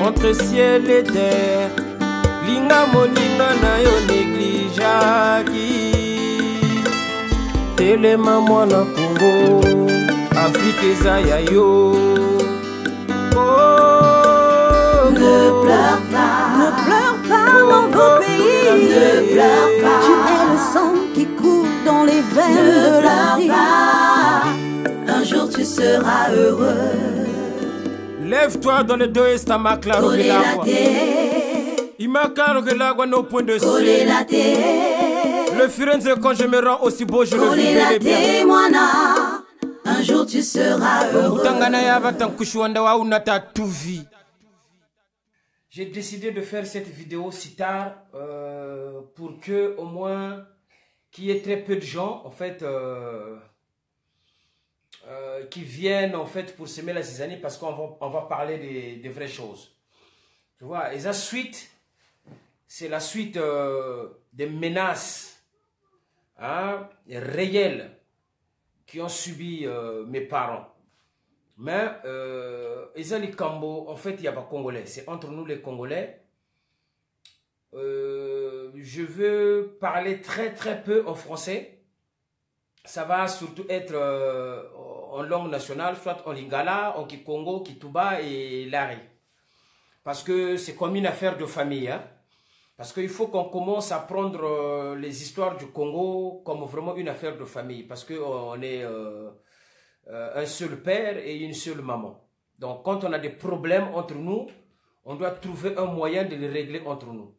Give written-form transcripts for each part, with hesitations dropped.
entre ciel et terre. Linga moninga na yo néglijaki. Telema mwana Congo, Afrique eza ya yo. Ne pleure pas mon beau pays. Ne pleure pas. Tu es le sang qui coule dans les veines de l'Afrique. Un jour tu seras heureux. Lève-toi dans le dos et stamakla rogelagua. Imaka rogelagua no point de Coller la terre. Le Firenze quand je me rends aussi beau je le vis bel et bien. Un jour tu seras heureux. J'ai décidé de faire cette vidéo si tard pour que au moins qu'il y ait très peu de gens en fait qui viennent en fait pour semer la zizanie parce qu'on va parler des vraies choses. Tu vois, et la suite, c'est la suite des menaces réelles qui ont subi mes parents. Mais Ezali Kambo, en fait, il n'y a pas Congolais. C'est entre nous les Congolais. Je veux parler très peu en français. Ça va surtout être en langue nationale, soit en Lingala, en Kikongo, Kituba et Lari. Parce que c'est comme une affaire de famille. Hein? Parce qu'il faut qu'on commence à prendre les histoires du Congo comme vraiment une affaire de famille. Parce qu'on est un seul père et une seule maman. Donc quand on a des problèmes entre nous, on doit trouver un moyen de les régler entre nous.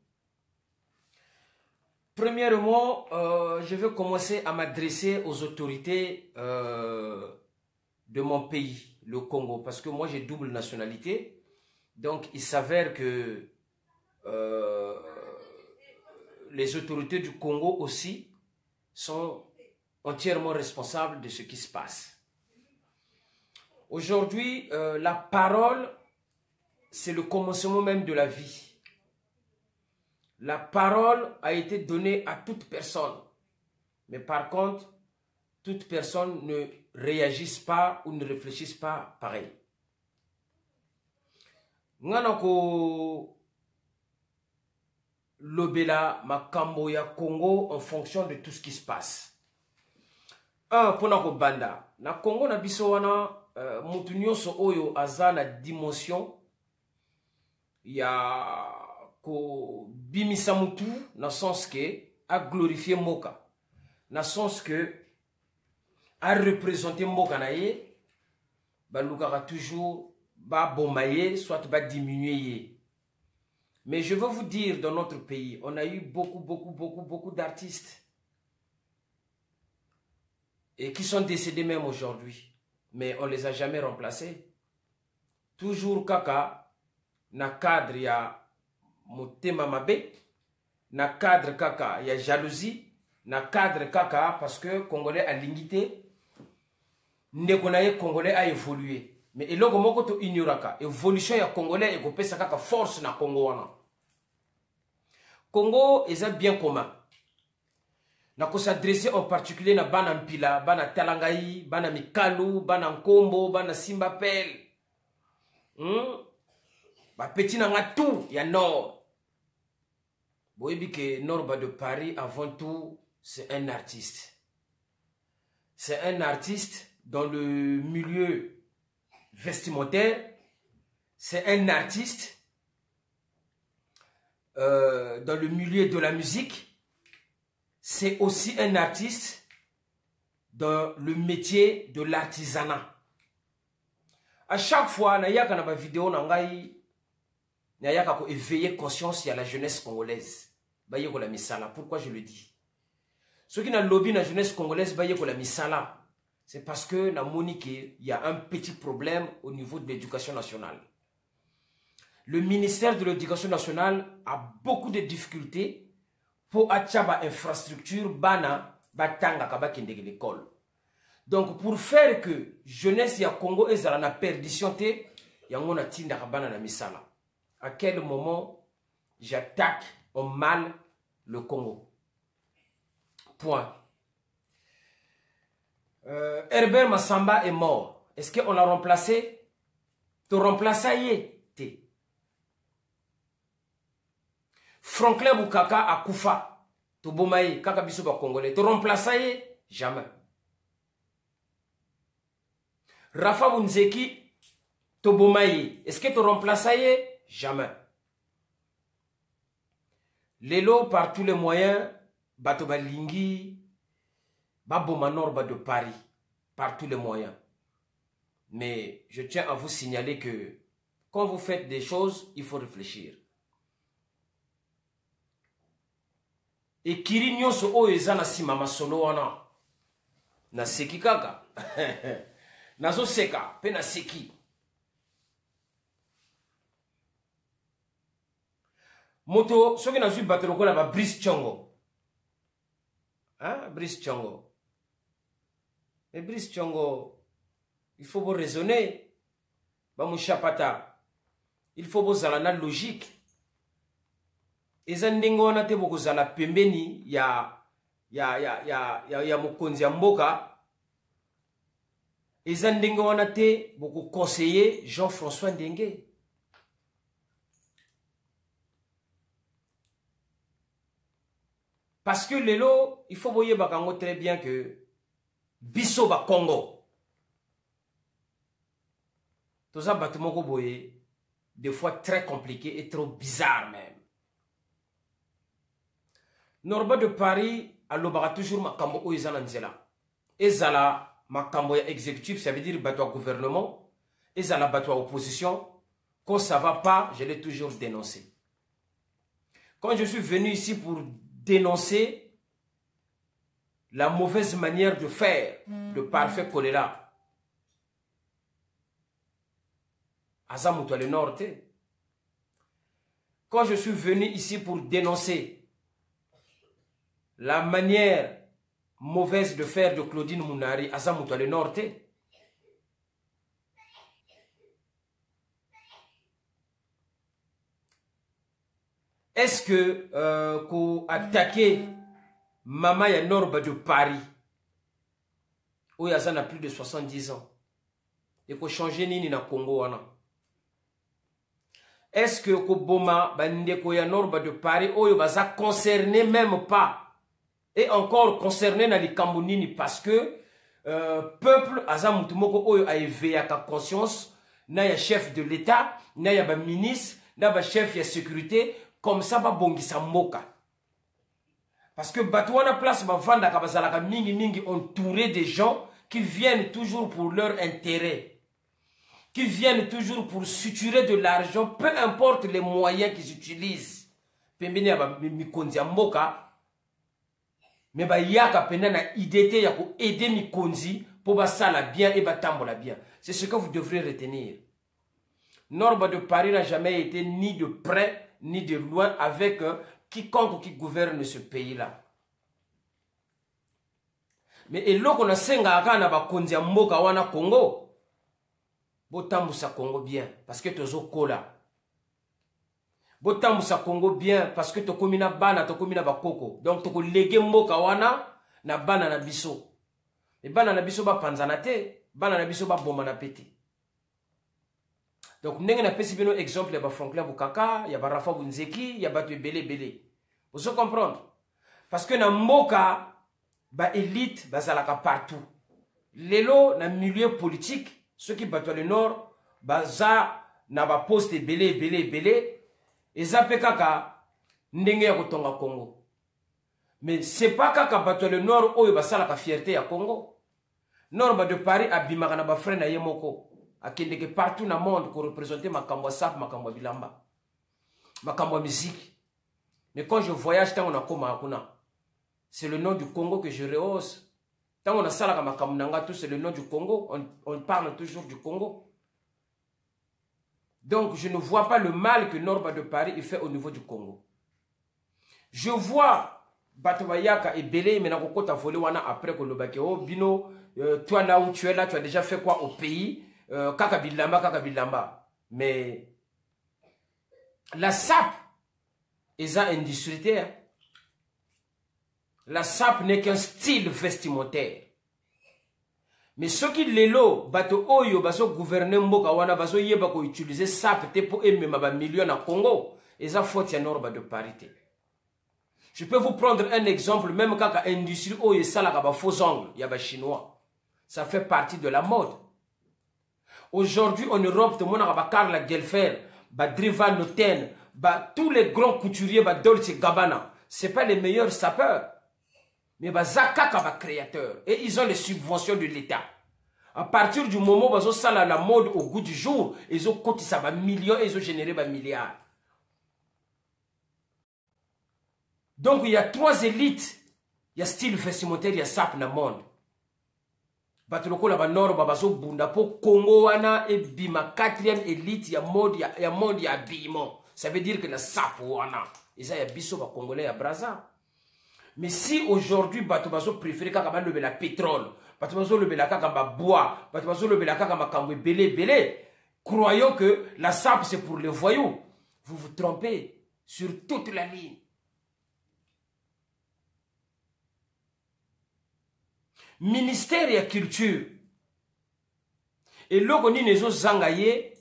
Premièrement, je vais commencer à m'adresser aux autorités de mon pays, le Congo. Parce que moi j'ai double nationalité. Donc il s'avère que les autorités du Congo aussi sont entièrement responsables de ce qui se passe. Aujourd'hui, la parole, c'est le commencement même de la vie. La parole a été donnée à toute personne. Mais par contre, toute personne ne réagisse pas ou ne réfléchisse pas pareil. Nganako Lobela Makambo ya Congo en fonction de tout ce qui se passe. Ponako Banda. Na Congo na biso wana mutu nyonso oyo aza na dimension ya ko bimisa mutu na sens que a glorifier mboka. Na sens que a représenter mboka na ye ba lukaka toujours ba bomaye soit ba diminuer. Mais je veux vous dire, dans notre pays, on a eu beaucoup d'artistes et qui sont décédés même aujourd'hui. Mais on ne les a jamais remplacés. Toujours kaka, na cadre ya motema mabe, na cadre kaka ya jalousie, na cadre kaka parce que Congolais a l'ingité, ndekonaye Congolais a évolué. Mais eloko moko to ignoraka, évolution ya Congolais et kopesa kaka force na Congo wana. Congo est bien commun. Na ko s'adresser en particulier na bana mpila, bana talangai, bana mikalu, bana nkombo, bana simba pel. Ba petit na ngatu ya nord. Boyebi que Nord de Paris avant tout, c'est un artiste. C'est un artiste dans le milieu vestimentaire, c'est un artiste dans le milieu de la musique, c'est aussi un artiste dans le métier de l'artisanat. À chaque fois, na yaka na ba vidéo na ngai, na yaka ko éveiller conscience ya la jeunesse congolaise. Ba yeko la misala. Pourquoi je le dis? Ceux qui na lobby na jeunesse congolaise ba yeko la misala. C'est parce que na Monique, il y a un petit problème au niveau de l'éducation nationale. Le ministère de l'éducation nationale a beaucoup de difficultés pour atchaba infrastructure bana batanga kabakende l'école. Donc pour faire que jeunesse ya Congo ezala na perdition te, yango na tinda kabana na misala. À quel moment j'attaque au mal le Congo? Point. Herbert Massamba est mort. Est-ce qu'on l'a remplacé? Te remplacer, Franklin Bukaka a Koufa. To bomaye, kaka biso ba Congolais. To remplaçaye, jamais. Rafa Bunzeki, to bomaye. Est-ce que to remplaçaye? Jamais. Lelo, par tous les moyens, bato balingi, babomanor ba de Paris. Par tous les moyens. Mais je tiens à vous signaler que quand vous faites des choses, il faut réfléchir. Et kiri nyonso oyo eza na sima masolo wana na seki kaka nazo seka pe na seki moto soki nazwi bato lokola ba Brice Chongo, hein, Brice Chongo. Et Brice Chongo, il faut vous raisonner ba mushapata, il faut vous zala na logique. Eza ndenge wana te bokozala pembeni ya mokonzi ya mboka. Eza ndenge wana te boko conseiller Jean-François Ndenge. Parce que lelo, il faut voyer bakango très bien que biso ba Congo. Tout ça batumoko boye, des fois très compliqué et trop bizarre même. Norba de Paris, alobara toujours makambo o ezala nzela. Ezala makambo ya exécutif, ça veut dire bateau gouvernement. Ezala bateau opposition. Quand ça va pas, je l'ai toujours dénoncé. Quand je suis venu ici pour dénoncer la mauvaise manière de faire de Parfait Kolela, Azamuto le Nord. Quand je suis venu ici pour dénoncer la manière mauvaise de faire de Claudine Mounari, Azamuto le Nord. Est-ce que qu'on attaquer Mama ya Norba de Paris, où il y a plus de 70 ans, et qu'on change nini na Congo wana? Est-ce que Koboma Bandeko ya Norba de Paris, où il va concerner même pas, et encore concerné dans les Cambonini, parce que peuple Azamutumoko oyo a éveillé à conscience, na ya chef de l'État, na ya ba ministre, na ba chef de sécurité, comme ça ba bongisa mboka. Parce que Batouana place ba vanda kabazalaka mingi entouré des gens qui viennent toujours pour leur intérêt, qui viennent toujours pour suturer de l'argent, peu importe les moyens qu'ils utilisent. Pembeni ya ba mikonzi ya mboka. Mais ba yaka pena na idée ya ko aider mikonzi pour ba sala bien et ba tambola bien. C'est ce que vous devrez retenir. Norba de Paris n'a jamais été ni de près ni de loin avec quiconque qui gouverne ce pays-là. Mais elo qu'on a senga akana ba konzi ya mboka wana Congo. Botambusa Congo bien parce que tozo kola. Botambusa Congo bien parce que to komina bana to komina bakoko. Donc to ko lege mboka wana na bana na biso. Et bana na biso ba panzana te, bana na biso ba bomba na pete. Donc ndenge na pesi bino exemple ya ba Franklin Bukaka, ya ba Rafa Bunzeki, ya ba belé. Vous comprendre? Parce que na mboka ba élite bazalaka partout. Lelo na milieu politique, ceux qui battent le nord, baza na ba poste belé. Et ça peut kaka ndenge ya kotonga Congo. Mais c'est pas kaka bato le nord oyo basala ka fierté ya Congo. Nord de Paris abimaka na ba frère na yemoko. Akendeke partout na monde pour représenter makambo sap, makambo bilamba. Makambo musique. Mais quand je voyage tant on a koma akuna. C'est le nom du Congo que je rehausse. Tant on a sala ka makambo nanga tout c'est le nom du Congo, on parle toujours du Congo. Donc, je ne vois pas le mal que Norba de Paris fait au niveau du Congo. Je vois Batobayaka et Belé, mais Nakokota volé wana après que le oh Bino, toi là où tu es là, tu as déjà fait quoi au pays? Kakabilamba. Mais la SAP est industrie. La SAP n'est qu'un style vestimentaire. Mais ce qui l'élo, bato oyo baso gouverner mboka wana baso yeba ko utiliser SAP te pour aimer ma million na Congo. Et ça faut y norme de parité. Je peux vous prendre un exemple, même quand l'industrie où il y a faux ongles, il y a chinois. Ça fait partie de la mode. Aujourd'hui, en Europe, tout le monde a Karl Lagerfeld, Driva Noten, tous les grands couturiers, Dolce Gabbana. Ce n'est pas les meilleurs sapeurs. Mais Zaka est créateur. Et ils ont les subventions de l'État. À partir du moment où ils ont la mode au goût du jour, ils ont cotisé millions et ils ont généré milliards. Donc il y a 3 élites. Il y a style vestimentaire, il y a SAP dans le monde. Batuloko la banoro babazo bunda po Congo wana et bima 4e élite, il y a mode, il y a monde, il y a habillement. Ça veut dire que la SAP wana. Et ça, il y a biso ba congolais à Brazza. Mais si aujourd'hui Batubazo préfère kaka le la pétrole, Batubazo le la kaka bois, Batubazo le la kaka kambwe belé, croyons que la SAP c'est pour les voyous. Vous vous trompez sur toute la ligne. Ministère de la culture et logo ni nezo zangaye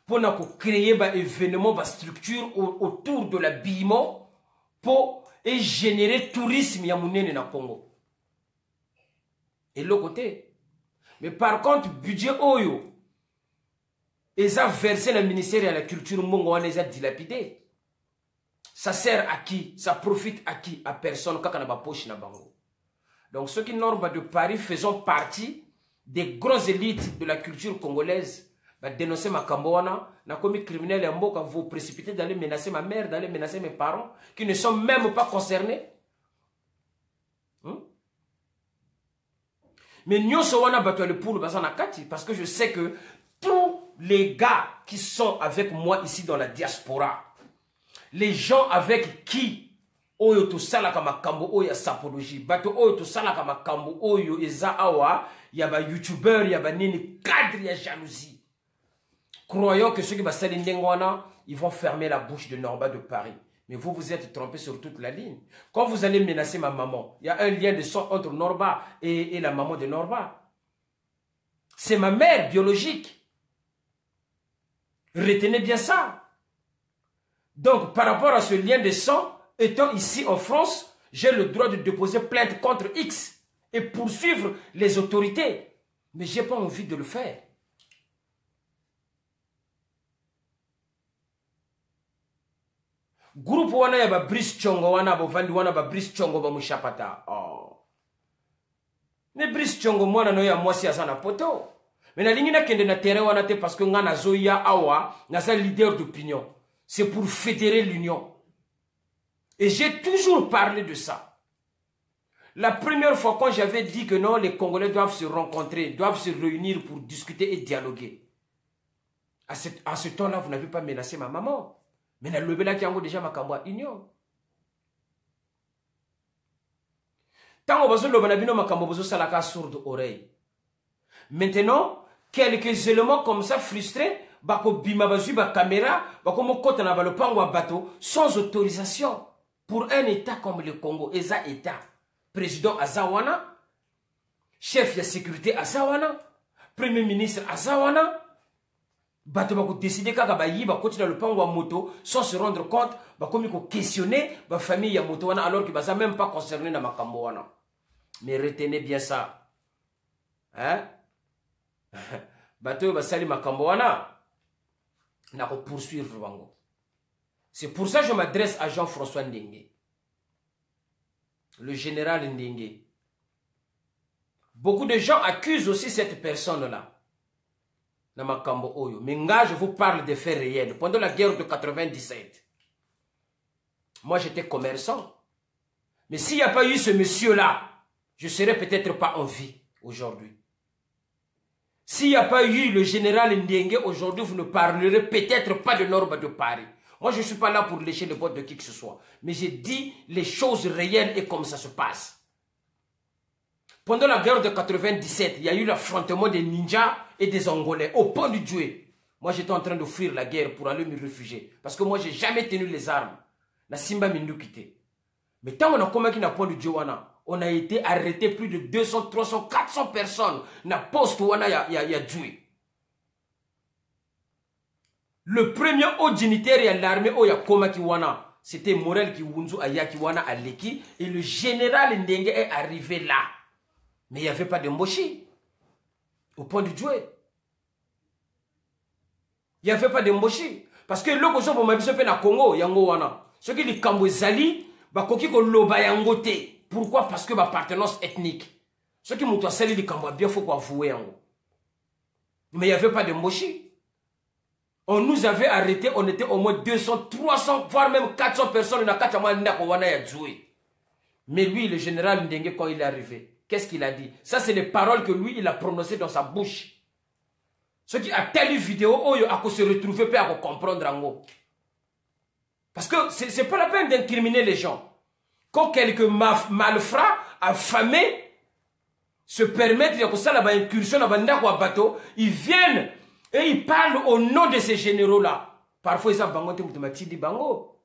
pour créer des événements, des structures autour de l'habillement pour générer tourisme yamunene na Congo. Et l'autre côté. Mais par contre, budget oyo ils ont versé le ministère de la culture mongo les a dilapidé. Ça sert à qui? Ça profite à qui? À personne quand on a pas poche na bango. Donc ceux qui norment de Paris faisons partie des grosses élites de la culture congolaise. Dénoncer ma camboana, n'a commis criminel et mboka, vous précipitez d'aller menacer ma mère, d'aller menacer mes parents, qui ne sont même pas concernés. Mais nous sommes battu pour le bazar nakati, parce que je sais que tous les gars qui sont avec moi ici dans la diaspora, les gens avec qui oyo to sala kama kambo oyo sapologie bato oyo to sala kama kambo oyo eza awa ya ba youtubeur ya ba nini cadre ya jalousie, croyons que ceux qui basali ndengwana ils vont fermer la bouche de Norba de Paris. Mais vous vous êtes trompé sur toute la ligne. Quand vous allez menacer ma maman, il y a un lien de sang entre Norba et la maman de Norba. C'est ma mère biologique. Retenez bien ça. Donc par rapport à ce lien de sang, étant ici en France, j'ai le droit de déposer plainte contre X et poursuivre les autorités. Mais je n'ai pas envie de le faire. Groupe wana ya ba Brice Chongo wana ba vandi wana ba Brice Chongo ba mushapata. Oh. Ne Brice Chongo mwana no ya mwasi asana poto. Mais na lingi na kende na terrain wana te parce que nga na zoya awa na sa leader d'opinion. C'est pour fédérer l'union. Et j'ai toujours parlé de ça. La première fois quand j'avais dit que non, les Congolais doivent se rencontrer, doivent se réunir pour discuter et dialoguer. À ce temps-là, vous n'avez pas menacé ma maman. Mais le bela qui a déjà ma kambwa union. Tant que vous avez ma kambwa, vous avez la sourde oreille. Maintenant, quelques éléments comme ça frustrés, bako bima bazu ba caméra, bako mo kota na ba le pangwa bateau sans autorisation. Pour un État comme le Congo, Eza État, président Azawana, chef de sécurité Azawana, premier ministre Azawana, bato bako décider kaka ba yi ba continuer le pangwa moto sans se rendre compte, ba komi ko questionner ba famille ya moto wana alors que baza même pas concerné na makambo wana. Mais retenez bien ça. Hein? Bato ba sali makambo wana na ko poursuivre bango. C'est pour ça que je m'adresse à Jean-François Ndenge, le général Ndenge. Beaucoup de gens accusent aussi cette personne-là. Namakambo Oyo. Mais là, je vous parle des faits réels. Pendant la guerre de 97, moi j'étais commerçant. Mais s'il n'y a pas eu ce monsieur-là, je ne serais peut-être pas en vie aujourd'hui. S'il n'y a pas eu le général Ndenge, aujourd'hui, vous ne parlerez peut-être pas de Norba de Paris. Moi, je ne suis pas là pour lécher les bottes de qui que ce soit. Mais j'ai dit les choses réelles et comme ça se passe. Pendant la guerre de 97, il y a eu l'affrontement des ninjas et des Angolais au pont du Djoué. Moi, j'étais en train de fuir la guerre pour aller me réfugier. Parce que moi, je n'ai jamais tenu les armes. Na Simba Mindu quitté. Mais tant qu'on a combattu na pont du Djoué, on a été arrêté plus de 200, 300, 400 personnes. Na poste wana ya Djoué. Le premier haut dignitaire de l'armée, Oyakoma Kiwana, c'était Morel Kiwunzu Ayakiwana Aleki. Et le général Ndenge est arrivé là. Mais il n'y avait pas de Mboshi. Au point de jouer. Il n'y avait pas de Mboshi. Parce que l'autre chose, pour ma vie, c'est na Congo, Yango Wana. Ce qui est Kambo Zali, Bakoki ko loba yangote. Pourquoi? Parce que l'appartenance ethnique. Ce qui m'a sali le Kambo bien, faut qu'on avouer Yango. Mais il n'y avait pas de Mboshi. On nous avait arrêtés, on était au moins 200, 300, voire même 400 personnes. Mais lui, le général Ndenge, quand il est arrivé, qu'est-ce qu'il a dit? Ça, c'est les paroles que lui, il a prononcées dans sa bouche. Ce qui a telle vidéo, il a se retrouver, pas à comprendre en haut. Parce que ce n'est pas la peine d'incriminer les gens. Quand quelques malfrats, affamés, se permettent de faire ça, là-bas, incursion, là-bas, bateau, ils viennent. Et il parle au nom de ces généraux-là. Parfois, ils ont dit bango.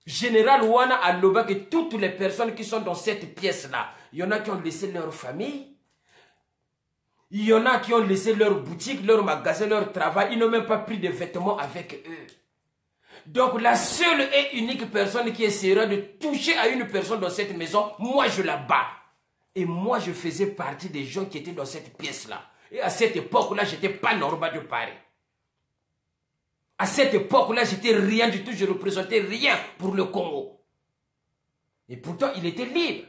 Général Wana a loba que toutes les personnes qui sont dans cette pièce-là, il y en a qui ont laissé leur famille. Il y en a qui ont laissé leur boutique, leur magasin, leur travail. Ils n'ont même pas pris de vêtements avec eux. Donc, la seule et unique personne qui essaiera de toucher à une personne dans cette maison, moi, je la bats. Et moi, je faisais partie des gens qui étaient dans cette pièce-là. Et à cette époque-là, je n'étais pas normal de Paris. À cette époque-là, j'étais rien du tout, je ne représentais rien pour le Congo. Et pourtant, il était libre.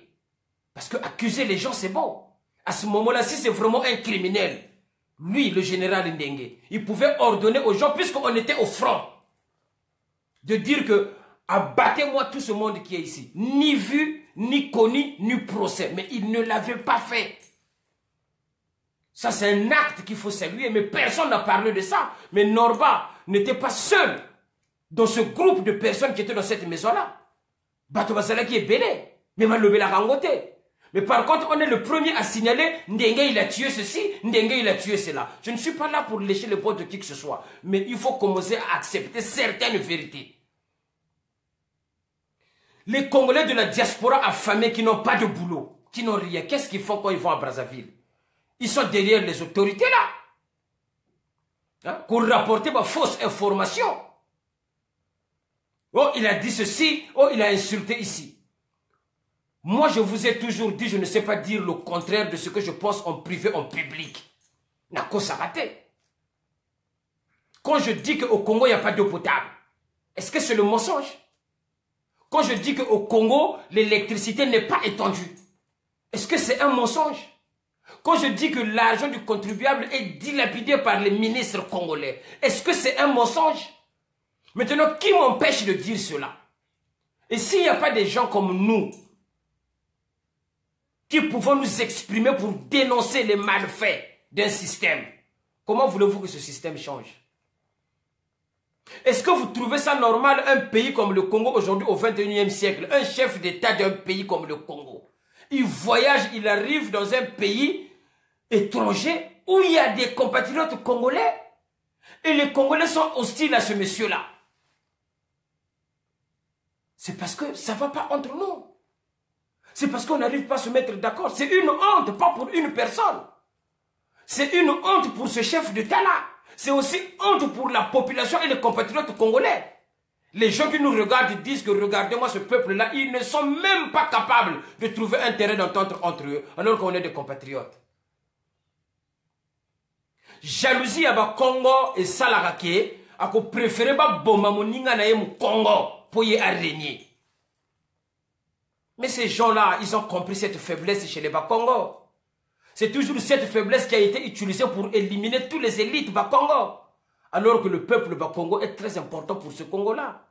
Parce que accuser les gens, c'est bon. À ce moment-là, si c'est vraiment un criminel, lui, le général Ndenge, il pouvait ordonner aux gens, puisqu'on était au front, de dire que abattez-moi tout ce monde qui est ici. Ni vu, ni connu, ni procès. Mais il ne l'avait pas fait. Ça, c'est un acte qu'il faut saluer, mais personne n'a parlé de ça. Mais Norba n'était pas seul dans ce groupe de personnes qui étaient dans cette maison-là. Bato Basala qui est belé, mais Malobé l'a rangoté. Mais par contre, on est le premier à signaler Ndenge il a tué ceci, Ndenge il a tué cela. Je ne suis pas là pour lécher les potes de qui que ce soit, mais il faut commencer à accepter certaines vérités. Les Congolais de la diaspora affamés qui n'ont pas de boulot, qui n'ont rien, qu'est-ce qu'ils font quand ils vont à Brazzaville? Ils sont derrière les autorités là. Hein? Pour rapporter ma fausse information. Oh, il a dit ceci. Oh, il a insulté ici. Moi, je vous ai toujours dit, je ne sais pas dire le contraire de ce que je pense en privé, en public. Nako Sarate. Quand je dis qu'au Congo, il n'y a pas d'eau potable, est-ce que c'est le mensonge? Quand je dis qu'au Congo, l'électricité n'est pas étendue, est-ce que c'est un mensonge? Quand je dis que l'argent du contribuable est dilapidé par les ministres congolais, est-ce que c'est un mensonge? Maintenant, qui m'empêche de dire cela? Et s'il n'y a pas des gens comme nous qui pouvons nous exprimer pour dénoncer les malfaits d'un système, comment voulez-vous que ce système change? Est-ce que vous trouvez ça normal, un pays comme le Congo aujourd'hui au 21e siècle, un chef d'État d'un pays comme le Congo, il voyage, il arrive dans un pays étranger où il y a des compatriotes congolais et les Congolais sont hostiles à ce monsieur-là. C'est parce que ça ne va pas entre nous. C'est parce qu'on n'arrive pas à se mettre d'accord. C'est une honte, pas pour une personne. C'est une honte pour ce chef d'État-là. C'est aussi honte pour la population et les compatriotes congolais. Les gens qui nous regardent disent que regardez-moi ce peuple-là, ils ne sont même pas capables de trouver un terrain d'entente entre eux, alors qu'on est des compatriotes. Jalousie à ba Congo et Salarake, à ko préférer ba bomba moninga na yemu Congo pour y régner. Mais ces gens-là, ils ont compris cette faiblesse chez les Bakongo. C'est toujours cette faiblesse qui a été utilisée pour éliminer tous les élites Bakongo. Alors que le peuple Bakongo est très important pour ce Congo-là.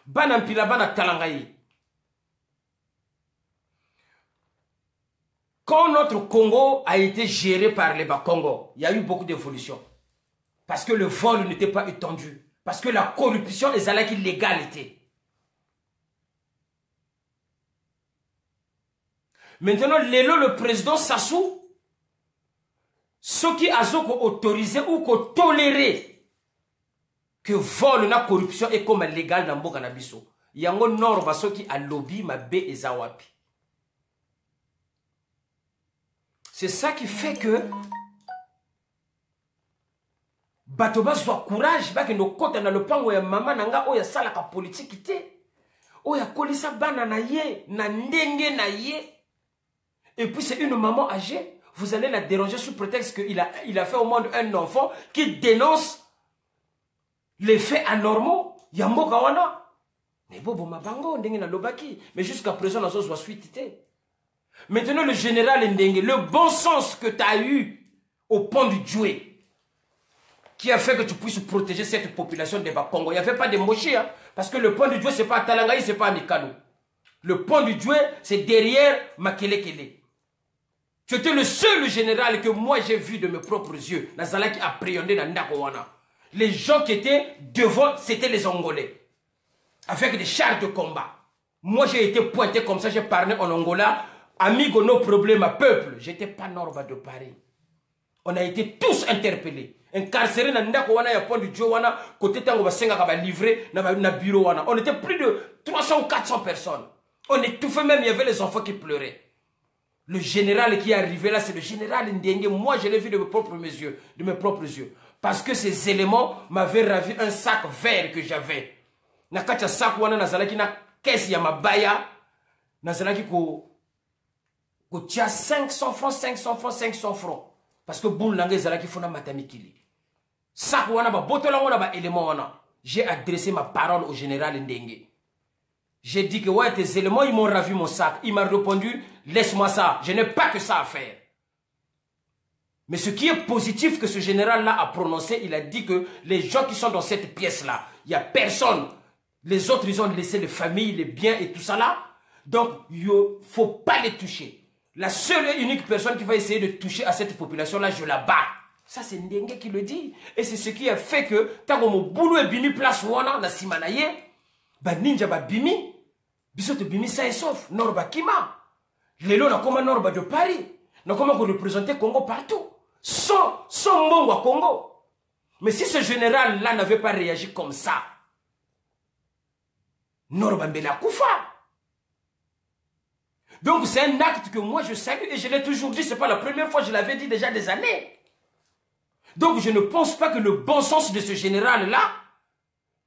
Banampila bana talangayi. Quand notre Congo a été géré par les Bakongo, il y a eu beaucoup d'évolutions. Parce que le vol n'était pas étendu. Parce que la corruption est illégalité. Maintenant, le président Sassou, ceux qui ont autorisé ou toléré que vol la corruption est comme légal dans Mbokanabiso. yango nord basoki a lobby mabe ezawapi. C'est ça qui fait que bato bazwa courage baki no kota na lopango ya mama nanga oya salaka politique te. Oya kolisa bana na ye na ndenge na ye. Et puis c'est une maman âgée. Vous allez la déranger sous prétexte qu'il a fait au monde un enfant qui dénonce les faits anormaux. Yamboka wana. Mais bobo mabango ndenge na lobaki. Mais jusqu'à présent nous avons suite. Maintenant le général Ndenge, le bon sens que tu as eu au pont du Djoué, qui a fait que tu puisses protéger cette population de Bakongo. Il n'y avait pas de moché, hein, parce que le pont du Djoué, ce n'est pas à Talangaï, ce n'est pas à Mikalo. Le pont du Djoué, c'est derrière Makelekele. Tu étais le seul général que moi j'ai vu de mes propres yeux. Nazala qui appréhendait dans Ndakowana. Les gens qui étaient devant, c'était les Angolais. Avec des chars de combat. Moi j'ai été pointé comme ça, j'ai parlé en Angola. Amigo, nos problèmes à peuple. J'étais pas Norba de Paris. On a été tous interpellés. Incarcérés dans Ndakowana, il y a pont du Djowana, côté Tango Basenga va livrer dans le bureau. On était plus de 300 ou 400 personnes. On étouffait même, il y avait les enfants qui pleuraient. Le général qui est arrivé là, c'est le général Ndenge. Moi, je l'ai vu de mes propres yeux. Parce que ces éléments m'avaient ravi un sac vert que j'avais. Nakacha sac wana nazalaki na caisse ya mabaya. Nazalaki ko tia 500 francs, 500 francs, 500 francs. Parce que boule nangé zalaki fona matamikili. Sac wana ba botola wana ba élément wana. J'ai adressé ma parole au général Ndenge. J'ai dit que ouais, tes éléments, ils m'ont ravi mon sac. Il m'a répondu, laisse-moi ça. Je n'ai pas que ça à faire. Mais ce qui est positif que ce général-là a prononcé, il a dit que les gens qui sont dans cette pièce-là, il n'y a personne. Les autres, ils ont laissé les familles, les biens et tout ça là. Donc, il ne faut pas les toucher. La seule et unique personne qui va essayer de toucher à cette population-là, je la bats. Ça, c'est Ndenge qui le dit. Et c'est ce qui a fait que, tant que mon boulot est bini place wana, na simanaye, ba ninja ba bimi, bisote bimi sa et sauf, Norba Kima. Lelo na koma Norba de Paris. Na koma ko représenter Congo partout. Sans mbongo à Congo. Mais si ce général-là n'avait pas réagi comme ça, Norba Mbela Koufa. Donc c'est un acte que moi je salue et je l'ai toujours dit, c'est pas la première fois, je l'avais dit déjà des années. Donc je ne pense pas que le bon sens de ce général-là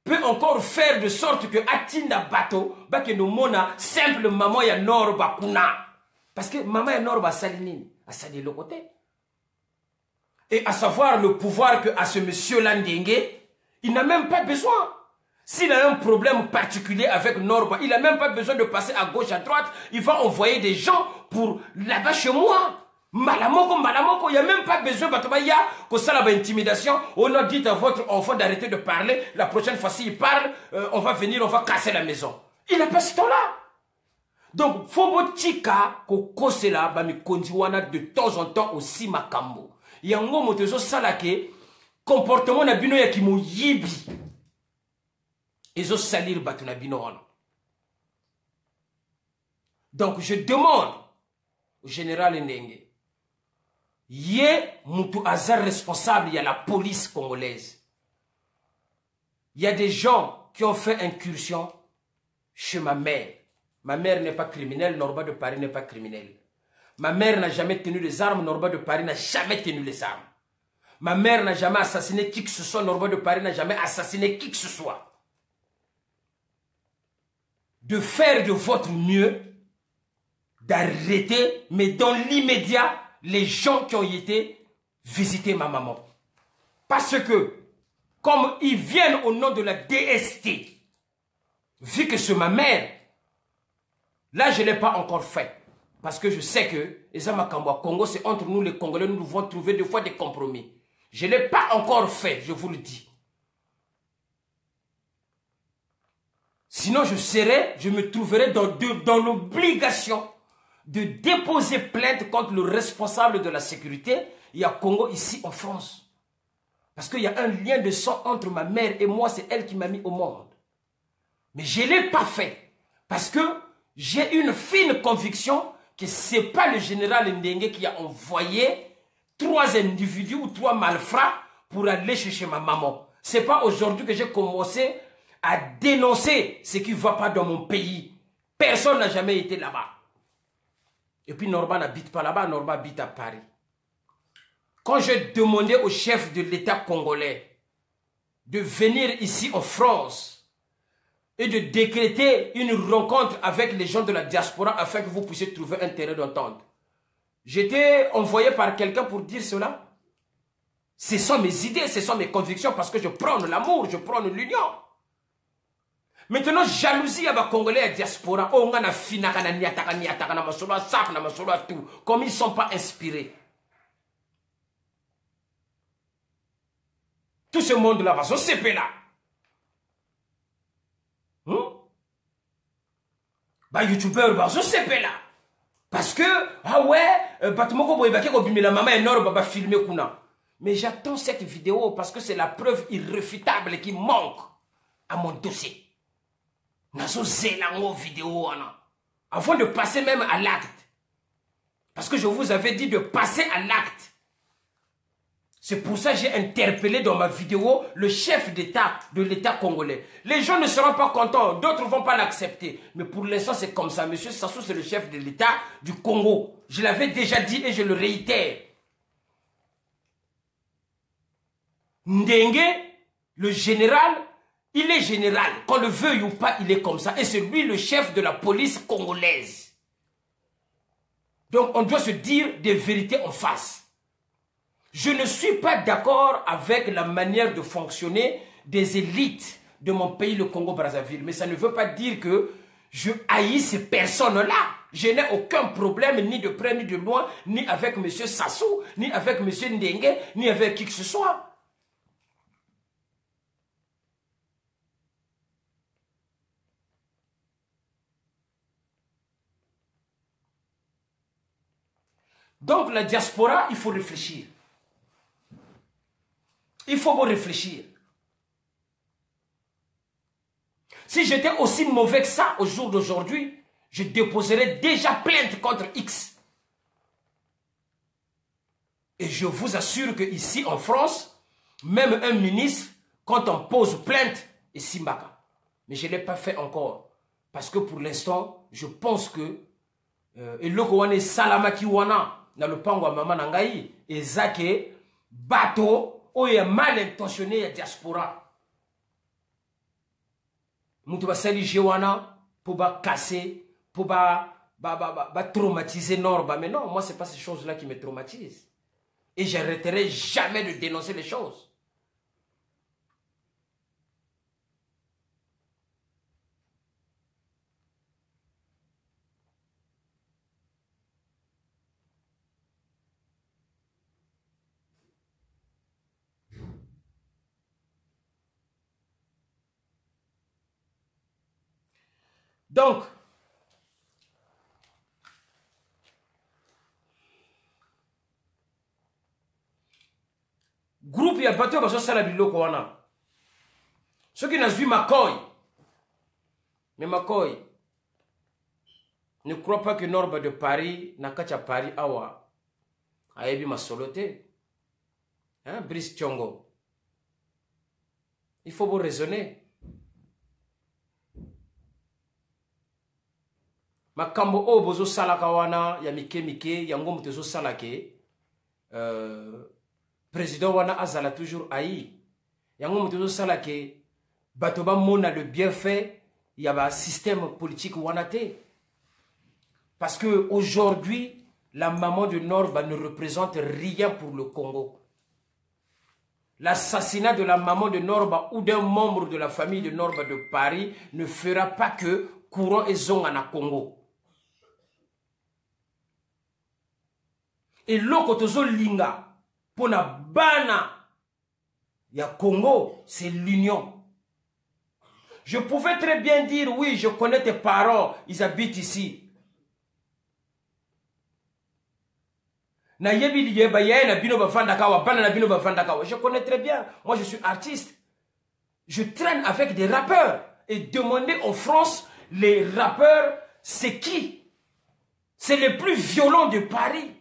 peut encore faire de sorte que Atinda Bato, que nous mona simple maman ya Norba Kuna. Parce que maman ya Norba Salinine, a sali le côté. Et à savoir le pouvoir que a ce monsieur-là Ndenge, il n'a même pas besoin. S'il a un problème particulier avec Norba, il n'a même pas besoin de passer à gauche, à droite. Il va envoyer des gens pour là-bas chez moi. Malamoko, il n'y a même pas besoin que ça la intimidation. On a dit à votre enfant d'arrêter de parler. La prochaine fois s'il parle, on va venir, on va casser la maison. Il n'a pas ce temps-là. Donc, faut tika koko cela bami kondiwana de temps en temps aussi makambo. Yango motezo salake comportement na bino ya kimo yibi. Ezo salir batu na bino wana. Donc, je demande au général Ndenge. Yé Moutou Azar responsable, il y a la police congolaise. Il y a des gens qui ont fait incursion chez ma mère. Ma mère n'est pas criminelle, Norba de Paris n'est pas criminelle. Ma mère n'a jamais tenu les armes, Norba de Paris n'a jamais tenu les armes. Ma mère n'a jamais assassiné qui que ce soit, Norba de Paris n'a jamais assassiné qui que ce soit. De faire de votre mieux, d'arrêter, mais dans l'immédiat, les gens qui ont été visiter ma maman. Parce que, comme ils viennent au nom de la DST, vu que c'est ma mère, là je ne l'ai pas encore fait. Parce que je sais que, les Amakambo Congo, c'est entre nous les Congolais, nous devons trouver des fois des compromis. Je ne l'ai pas encore fait, je vous le dis. Sinon je me trouverai dans l'obligation de déposer plainte contre le responsable de la sécurité, il y a Congo ici en France. Parce qu'il y a un lien de sang entre ma mère et moi, c'est elle qui m'a mis au monde. Mais je ne l'ai pas fait. Parce que j'ai une fine conviction que ce n'est pas le général Ndenge qui a envoyé 3 individus ou 3 malfrats pour aller chercher ma maman. Ce n'est pas aujourd'hui que j'ai commencé à dénoncer ce qui ne va pas dans mon pays. Personne n'a jamais été là-bas. Et puis Norba n'habite pas là-bas, Norba habite à Paris. Quand j'ai demandé au chef de l'État congolais de venir ici en France et de décréter une rencontre avec les gens de la diaspora afin que vous puissiez trouver un terrain d'entente, j'étais envoyé par quelqu'un pour dire cela. Ce sont mes idées, ce sont mes convictions parce que je prends l'amour, je prends l'union. Maintenant, jalousie à ma Congolais à diaspora, comme ils ne sont pas inspirés. Tout ce monde-là va se séparer là. Bah, youtubeur va se séparer là. Parce que, ah ouais, Batumoko Boyebake Obimi la maman énorme va filmer Kuna. Mais j'attends cette vidéo parce que c'est la preuve irréfutable qui manque à mon dossier. Vidéo avant de passer même à l'acte. Parce que je vous avais dit de passer à l'acte. C'est pour ça que j'ai interpellé dans ma vidéo le chef d'État de l'État congolais. Les gens ne seront pas contents, d'autres ne vont pas l'accepter. Mais pour l'instant, c'est comme ça. Monsieur Sassou, c'est le chef de l'État du Congo. Je l'avais déjà dit et je le réitère. Ndengue, le général, il est général. Qu'on le veuille ou pas, il est comme ça. Et c'est lui le chef de la police congolaise. Donc, on doit se dire des vérités en face. Je ne suis pas d'accord avec la manière de fonctionner des élites de mon pays, le Congo-Brazzaville. Mais ça ne veut pas dire que je haïs ces personnes-là. Je n'ai aucun problème, ni de près, ni de loin, ni avec M. Sassou, ni avec M. Ndengue, ni avec qui que ce soit. Donc la diaspora, il faut réfléchir. Il faut réfléchir. Si j'étais aussi mauvais que ça au jour d'aujourd'hui, je déposerais déjà plainte contre X. Et je vous assure qu'ici en France, même un ministre, quand on pose plainte, est Simbaka. Mais je ne l'ai pas fait encore. Parce que pour l'instant, je pense que et lokowane salamaki wana na lupango mama nangai ezake bato oyo mal intentionné ya diaspora. Mutu basali jewana pour ba casser, pour ba traumatiser Norba. Mais non, moi c'est pas ces choses-là qui me traumatisent. Et j'arrêterai jamais de dénoncer les choses. Donc, groupe ya bateau baso sala biloko wana. Ceux qui n'ont vu Makoy. Mais Makoy ne crois pas que Norba de Paris, Nakacha Paris awa ayebi masolote. Hein, Brice Tchongo. Il faut vous raisonner. Makambo o bozo salaka wana ya mike yango mutezo salake président wana azala toujours aïe yango mutezo salake batoba mona le bienfait ya ba système politique wana te parce que aujourd'hui la maman de Norba ne représente rien pour le Congo. L'assassinat de la maman de Norba ou d'un membre de la famille de Norba de Paris ne fera pas que courant et zonga na Congo. Et l'okotozo linga pour na bana ya Congo, c'est l'union. Je pouvais très bien dire oui, je connais tes parents, ils habitent ici. Na yebi liyeba na bino bafandakawa, bana na bino bafandakawa. Je connais très bien. Moi je suis artiste. Je traîne avec des rappeurs et demander en France les rappeurs, c'est qui? C'est les plus violents de Paris.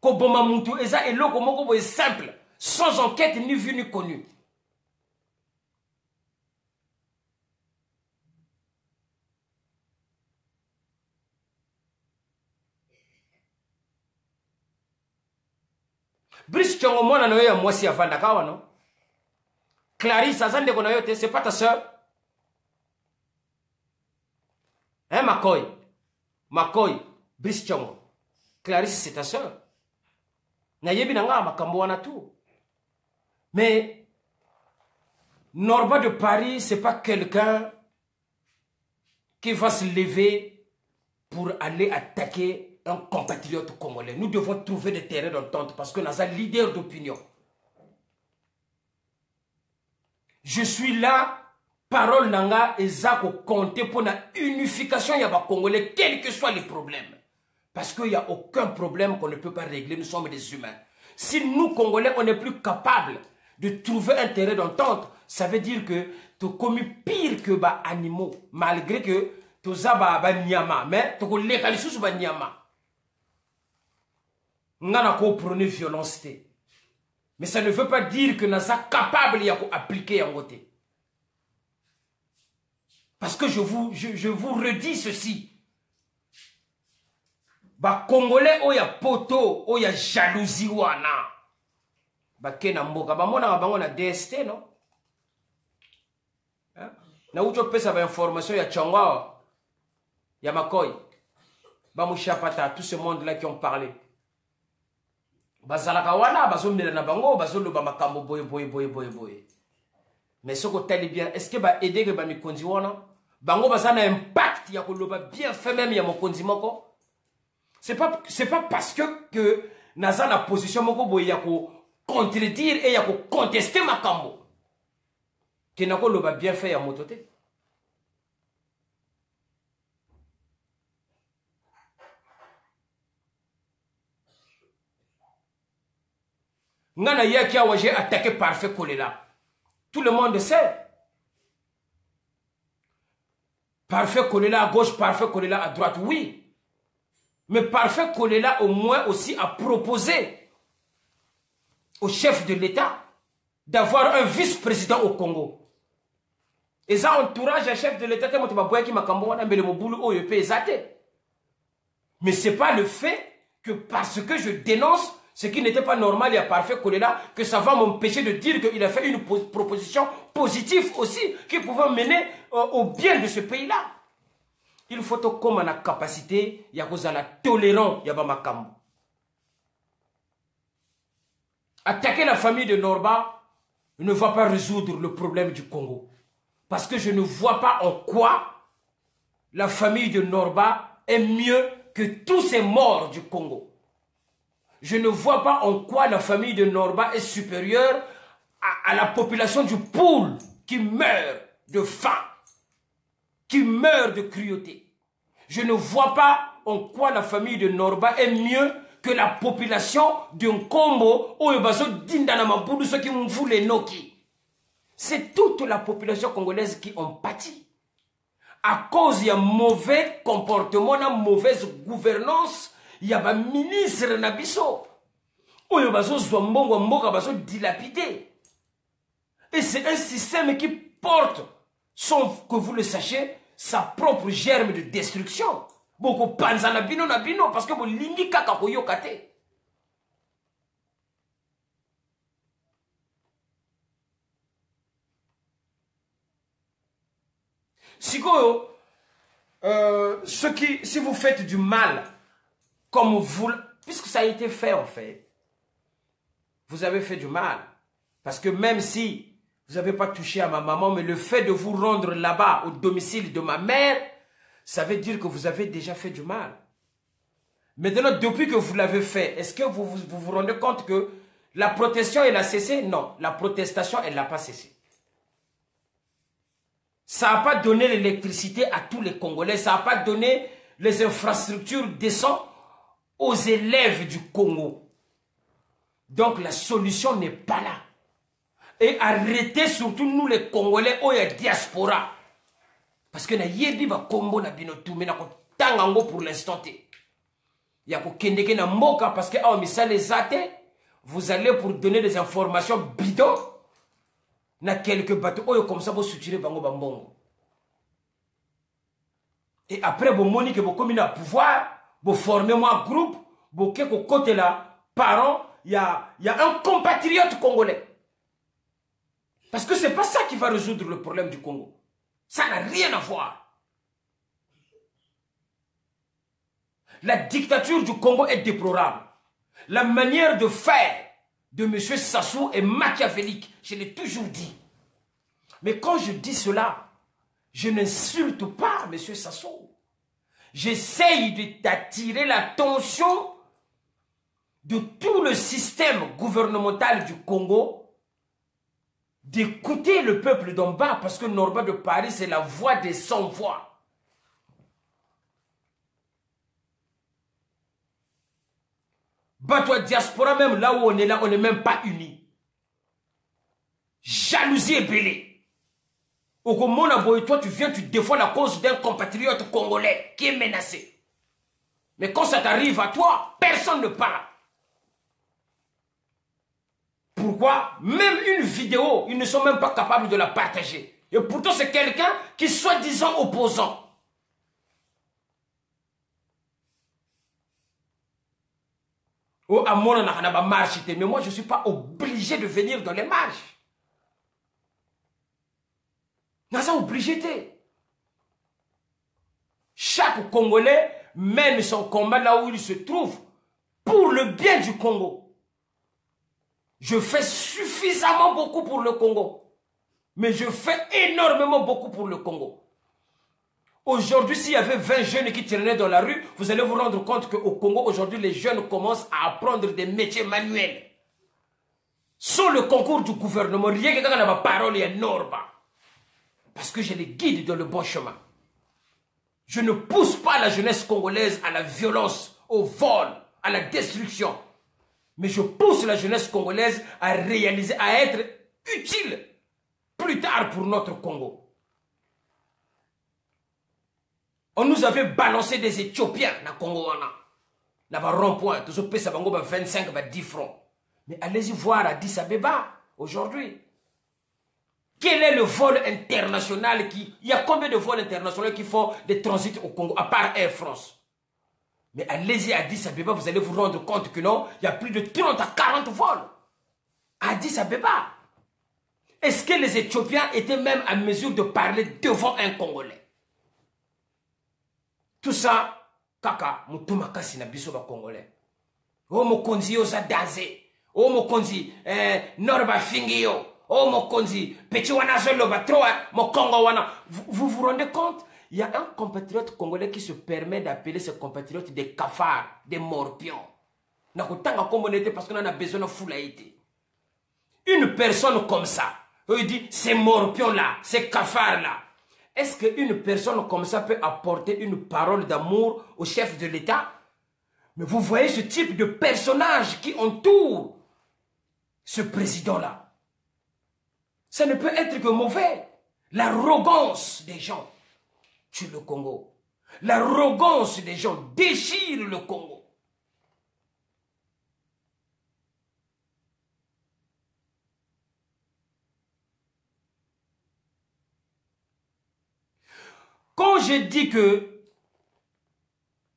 Koboma Muntu Eza et Loko Moko est simple, sans enquête ni vu ni connu. Brice Chongo mwana na yo ya mwasi avanda kawa non? Clarisse azande kona yo te, c'est pas ta soeur? Hein Makoy? Makoy, Brice Chongo. Clarisse c'est ta soeur. Na yebi nanga makambo wana tout. Mais Norba de Paris, c'est pas quelqu'un qui va se lever pour aller attaquer un compatriote congolais. Nous devons trouver des terrains d'entente parce que nous sommes leader d'opinion. Je suis là, parole nanga et zako compter pour la unification yaba congolais, quels que soient les problèmes. Parce qu'il n'y a aucun problème qu'on ne peut pas régler, nous sommes des humains. Si nous, Congolais, on n'est plus capables de trouver un terrain d'entente, ça veut dire que tu as commis pire que les animaux, malgré que tu as nyama, mais tu as légalisé sur nyama. Nous avons prôné violence. Mais ça ne veut pas dire que nous sommes capables d'appliquer en côté. Parce que je vous redis ceci. Ba Congolais oya poto oya jalousie wana ba kena mboka ba mona bango na DST non na ucho pesa ba information ya Changwa ya Makoy ba mushapata tout ce monde là qui ont parlé bazalaka wana bazomela na bango bazoloba makambo boye mais ce que tali bien est-ce que ba aider que ba mikonzi wana bango bazana impact ya koloba bien fait même ya mokonzi moko. C'est pas parce que naza na position moko boye ya ko contredire et ya ko contester makambo que nako loba bien fait ya motote. Ngana yaki a waje attaqué Parfait Kolela. Tout le monde sait. Parfait Kolela à gauche, Parfait Kolela à droite, oui. Mais Parfait Kolela au moins aussi a proposé au chef de l'État d'avoir un vice-président au Congo. Et ça entourage un chef de l'État mais ce n'est pas le fait que parce que je dénonce ce qui n'était pas normal et à Parfait Kolela que ça va m'empêcher de dire qu'il a fait une proposition positive aussi qui pouvait mener au bien de ce pays-là. Il faut comme la capacité, il y a la tolérance, il y a makambo. Attaquer la famille de Norba ne va pas résoudre le problème du Congo. Parce que je ne vois pas en quoi la famille de Norba est mieux que tous ces morts du Congo. Je ne vois pas en quoi la famille de Norba est supérieure à la population du Poul qui meurt de faim, qui meurt de cruauté. Je ne vois pas en quoi la famille de Norba est mieux que la population d'un Combo où ceux qui ont voulu les Noki. C'est toute la population congolaise qui en pâtit. À cause il y a mauvais comportement, une mauvaise gouvernance, il y a un ministre Nabiso. Où il y a dilapidé. Et c'est un système qui porte, sauf que vous le sachiez, sa propre germe de destruction. Beaucoup panza na bino parce que vous lingi kaka ko yokate. Si vous faites du mal, comme vous, puisque ça a été fait en fait, vous avez fait du mal. Parce que même si vous n'avez pas touché à ma maman, mais le fait de vous rendre là-bas, au domicile de ma mère, ça veut dire que vous avez déjà fait du mal. Maintenant, depuis que vous l'avez fait, est-ce que vous rendez compte que la protestation, elle a cessé? Non, la protestation, elle n'a pas cessé. Ça n'a pas donné l'électricité à tous les Congolais, ça n'a pas donné les infrastructures décentes aux élèves du Congo. Donc la solution n'est pas là. Et arrêtez surtout nous les Congolais où il y a diaspora. Parce que na yebi ba kombo na binotu mais na ko tangango pour l'instant te. Ya ko kendeke na moka parce que awa misale zate vous allez pour donner des informations bidons na quelques bateaux oyo comme ça vous soutirer bango bambongo. Et après vous moni que vous communez à pouvoir, vous formez moi groupe, vous ke ko côté là parents y a un compatriote congolais. Parce que ce n'est pas ça qui va résoudre le problème du Congo. Ça n'a rien à voir. La dictature du Congo est déplorable. La manière de faire de M. Sassou est machiavélique. Je l'ai toujours dit. Mais quand je dis cela, je n'insulte pas M. Sassou. J'essaye d'attirer l'attention de tout le système gouvernemental du Congo, d'écouter le peuple d'en bas, parce que Norba de Paris, c'est la voix des sans-voix. Batoi diaspora, même là où on est là, on n'est même pas unis. Jalousie et belée. Au Gomona Boy, toi, tu viens, tu défends la cause d'un compatriote congolais qui est menacé. Mais quand ça t'arrive à toi, personne ne parle. Pourquoi? Même une vidéo, ils ne sont même pas capables de la partager. Et pourtant, c'est quelqu'un qui est soi-disant opposant. Oh, à mon marche, mais moi, je ne suis pas obligé de venir dans les marches. N'a pas obligé. Chaque Congolais mène son combat là où il se trouve pour le bien du Congo. Je fais suffisamment beaucoup pour le Congo. Mais je fais énormément beaucoup pour le Congo. Aujourd'hui, s'il y avait 20 jeunes qui traînaient dans la rue, vous allez vous rendre compte qu'au Congo, aujourd'hui, les jeunes commencent à apprendre des métiers manuels. Sans le concours du gouvernement, rien que quand on a ma parole est énorme. Parce que je les guide dans le bon chemin. Je ne pousse pas la jeunesse congolaise à la violence, au vol, à la destruction. Mais je pousse la jeunesse congolaise à réaliser, à être utile plus tard pour notre Congo. On nous avait balancé des Éthiopiens dans le Congo. Dans le rond-point, tout ce pays, ça va 25, 10 francs. Mais allez-y voir à Addis Abeba aujourd'hui. Quel est le vol international qui... Il y a combien de vols internationaux qui font des transits au Congo, à part Air France? Mais allez-y à Addis Abeba, vous allez vous rendre compte que non, il y a plus de 30 à 40 vols. À Addis Abeba. Est-ce que les Éthiopiens étaient même à mesure de parler devant un Congolais? Tout ça, kaka, mutumakasi na biso ba Congolais. Oh mokonzi oza danse. Oh mokonzi, norba fingio. Oh mokonzi, petit wana zolo ba troa, mokongo wana. Vous vous rendez compte? Il y a un compatriote congolais qui se permet d'appeler ses compatriotes des cafards, des morpions. Nakotanga comme on était parce qu'on en a besoin de foulaïté. Une personne comme ça, il dit, ces morpions-là, ces cafards-là, est-ce qu'une personne comme ça peut apporter une parole d'amour au chef de l'État? Mais vous voyez ce type de personnage qui entoure ce président-là. Ça ne peut être que mauvais. L'arrogance des gens tue le Congo. L'arrogance des gens déchire le Congo. Quand je dis que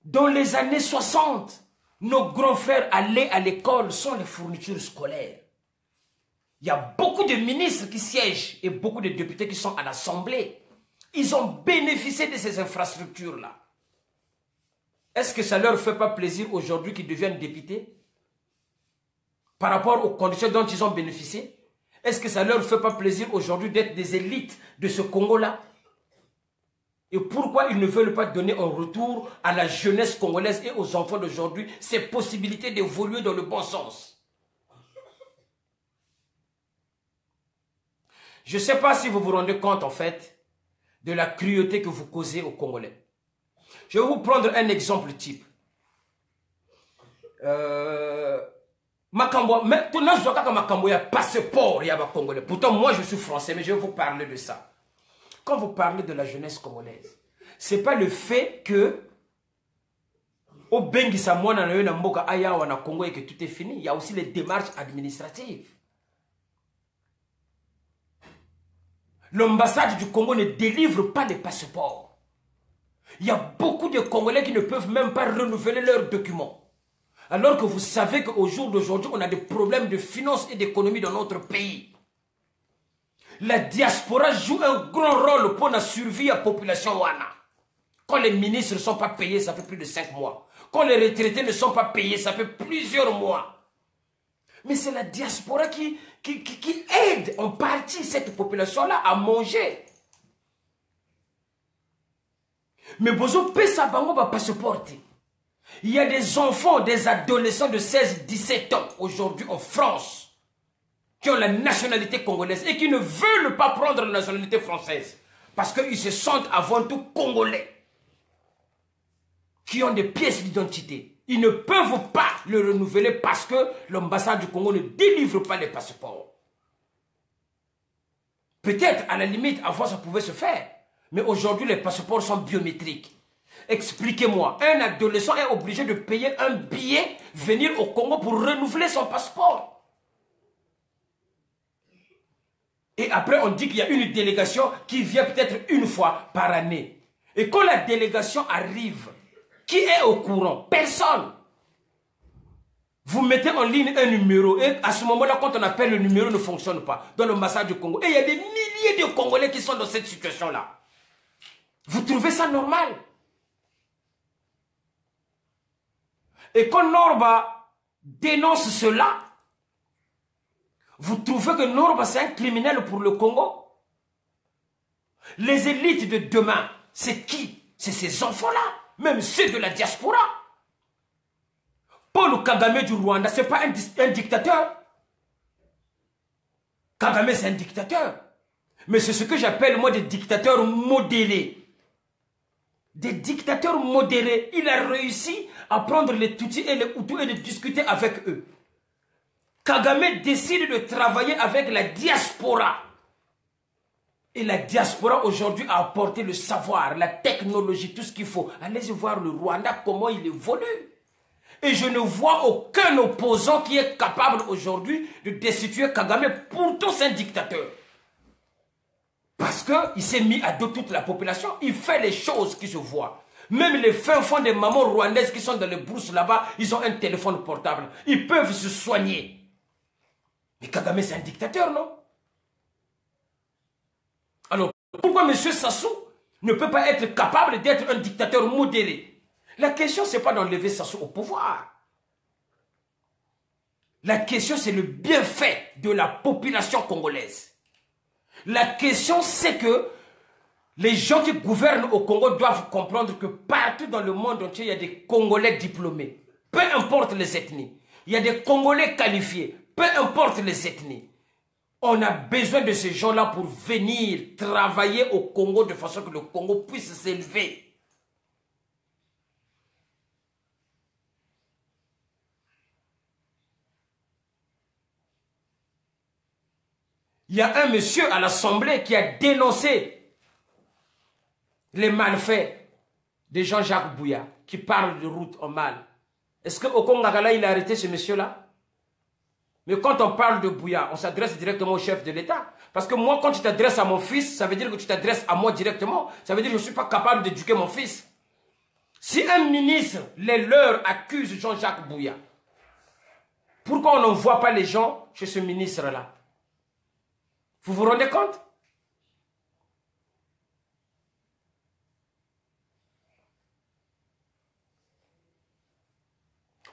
dans les années 60, nos grands frères allaient à l'école sans les fournitures scolaires, il y a beaucoup de ministres qui siègent et beaucoup de députés qui sont à l'Assemblée. Ils ont bénéficié de ces infrastructures-là. Est-ce que ça ne leur fait pas plaisir aujourd'hui qu'ils deviennent députés? Par rapport aux conditions dont ils ont bénéficié? Est-ce que ça ne leur fait pas plaisir aujourd'hui d'être des élites de ce Congo-là? Et pourquoi ils ne veulent pas donner en retour à la jeunesse congolaise et aux enfants d'aujourd'hui ces possibilités d'évoluer dans le bon sens? Je ne sais pas si vous vous rendez compte en fait de la cruauté que vous causez aux Congolais. Je vais vous prendre un exemple type. Makambo, mais tout le monde a Makambo, il y a passeport, il y a Congolais. Pourtant, moi je suis français, mais je vais vous parler de ça. Quand vous parlez de la jeunesse congolaise, ce n'est pas le fait que au Bengi Samwana na Mboka Ayawa na Congo et que tout est fini. Il y a aussi les démarches administratives. L'ambassade du Congo ne délivre pas de passeports. Il y a beaucoup de Congolais qui ne peuvent même pas renouveler leurs documents. Alors que vous savez qu'au jour d'aujourd'hui, on a des problèmes de finances et d'économie dans notre pays. La diaspora joue un grand rôle pour la survie de la population wana. Quand les ministres ne sont pas payés, ça fait plus de 5 mois. Quand les retraités ne sont pas payés, ça fait plusieurs mois. Mais c'est la diaspora qui aide en partie cette population-là à manger. Mais bozo pesa bango ba passeport. Il y a des enfants, des adolescents de 16-17 ans aujourd'hui en France qui ont la nationalité congolaise et qui ne veulent pas prendre la nationalité française parce qu'ils se sentent avant tout congolais, qui ont des pièces d'identité. Ils ne peuvent pas le renouveler parce que l'ambassade du Congo ne délivre pas les passeports. Peut-être, à la limite, avant ça pouvait se faire. Mais aujourd'hui, les passeports sont biométriques. Expliquez-moi, un adolescent est obligé de payer un billet, venir au Congo pour renouveler son passeport. Et après, on dit qu'il y a une délégation qui vient peut-être une fois par année. Et quand la délégation arrive, qui est au courant? Personne. Vous mettez en ligne un numéro et à ce moment-là, quand on appelle, le numéro ne fonctionne pas dans l'ambassade du Congo. Et il y a des milliers de Congolais qui sont dans cette situation-là. Vous trouvez ça normal? Et quand Norba dénonce cela, vous trouvez que Norba c'est un criminel pour le Congo? Les élites de demain, c'est qui? C'est ces enfants-là, même ceux de la diaspora. Paul Kagame du Rwanda, ce n'est pas un dictateur. Kagame, c'est un dictateur. Mais c'est ce que j'appelle, moi, des dictateurs modérés. Des dictateurs modérés. Il a réussi à prendre les Tutsis et les Hutus et de discuter avec eux. Kagame décide de travailler avec la diaspora. Et la diaspora aujourd'hui a apporté le savoir, la technologie, tout ce qu'il faut. Allez voir le Rwanda, comment il évolue. Et je ne vois aucun opposant qui est capable aujourd'hui de destituer Kagame. Pourtant, c'est un dictateur. Parce qu'il s'est mis à dos toute la population. Il fait les choses qui se voient. Même les fins fonds des mamans rwandaises qui sont dans les brousses là-bas, ils ont un téléphone portable. Ils peuvent se soigner. Mais Kagame, c'est un dictateur, non? Alors, pourquoi M. Sassou ne peut pas être capable d'être un dictateur modéré? La question, ce n'est pas d'enlever Sassou au pouvoir. La question, c'est le bienfait de la population congolaise. La question, c'est que les gens qui gouvernent au Congo doivent comprendre que partout dans le monde entier, il y a des Congolais diplômés. Peu importe les ethnies. Il y a des Congolais qualifiés. Peu importe les ethnies. On a besoin de ces gens-là pour venir travailler au Congo de façon que le Congo puisse s'élever. Il y a un monsieur à l'Assemblée qui a dénoncé les malfaits de Jean-Jacques Bouya, qui parle de route en mal. Est-ce qu'au Congo-Gala, il a arrêté ce monsieur-là? Mais quand on parle de Bouya, on s'adresse directement au chef de l'État. Parce que moi, quand tu t'adresses à mon fils, ça veut dire que tu t'adresses à moi directement. Ça veut dire que je ne suis pas capable d'éduquer mon fils. Si un ministre, les leurs, accuse Jean-Jacques Bouya, pourquoi on n'envoie pas les gens chez ce ministre-là? Vous vous rendez compte?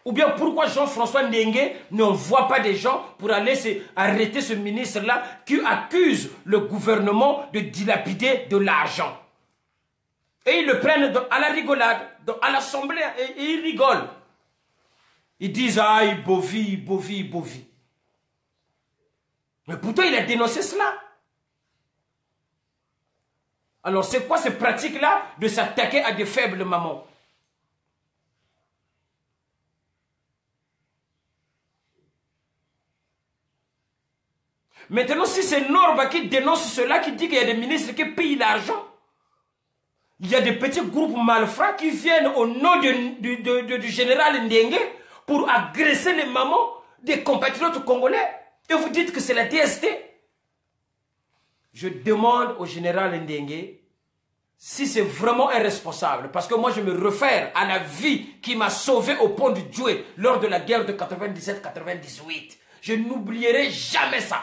Ou bien pourquoi Jean-François Ndenge n'envoie pas des gens pour aller arrêter ce ministre-là qui accuse le gouvernement de dilapider de l'argent? Et ils le prennent à la rigolade, à l'Assemblée, et ils rigolent. Ils disent, ah, il bovie. Mais pourtant, il a dénoncé cela. Alors, c'est quoi cette pratique-là de s'attaquer à des faibles mamans? Maintenant, si c'est Norba qui dénonce cela, qui dit qu'il y a des ministres qui payent l'argent, il y a des petits groupes malfrats qui viennent au nom du général Ndenge pour agresser les mamans des compatriotes congolais. Et vous dites que c'est la DST. Je demande au général Ndenge si c'est vraiment un responsable, parce que moi je me réfère à la vie qui m'a sauvé au pont du Djoué lors de la guerre de 97-98. Je n'oublierai jamais ça.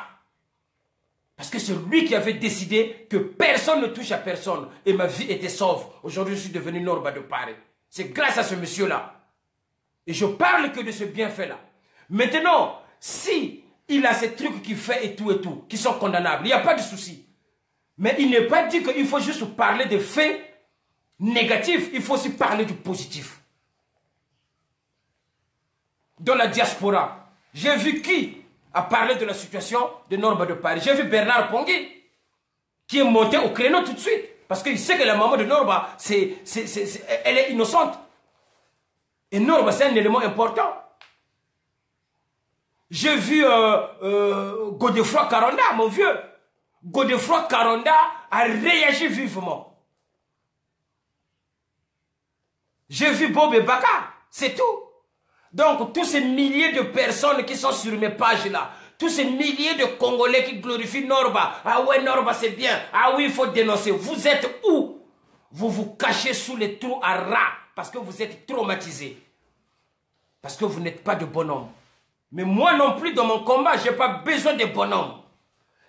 Parce que c'est lui qui avait décidé que personne ne touche à personne. Et ma vie était sauve. Aujourd'hui, je suis devenu Norba de Paris. C'est grâce à ce monsieur-là. Et je parle que de ce bienfait-là. Maintenant, si il a ces trucs qu'il fait et tout, qui sont condamnables, il n'y a pas de souci. Mais il n'est pas dit qu'il faut juste parler des faits négatifs. Il faut aussi parler du positif. Dans la diaspora, j'ai vu qui a parlé de la situation de Norba de Paris. J'ai vu Bernard Pongui, qui est monté au créneau tout de suite. Parce qu'il sait que la maman de Norba, elle est innocente. Et Norba, c'est un élément important. J'ai vu Godefroy Karonda, mon vieux. Godefroy Karonda a réagi vivement. J'ai vu Bob et Baka, c'est tout. Donc, tous ces milliers de personnes qui sont sur mes pages-là, tous ces milliers de Congolais qui glorifient Norba. Ah ouais, Norba, c'est bien. Ah oui, il faut dénoncer. Vous êtes où? Vous vous cachez sous les trous à rats parce que vous êtes traumatisés. Parce que vous n'êtes pas de bonhomme. Mais moi non plus, dans mon combat, je n'ai pas besoin de bonhommes.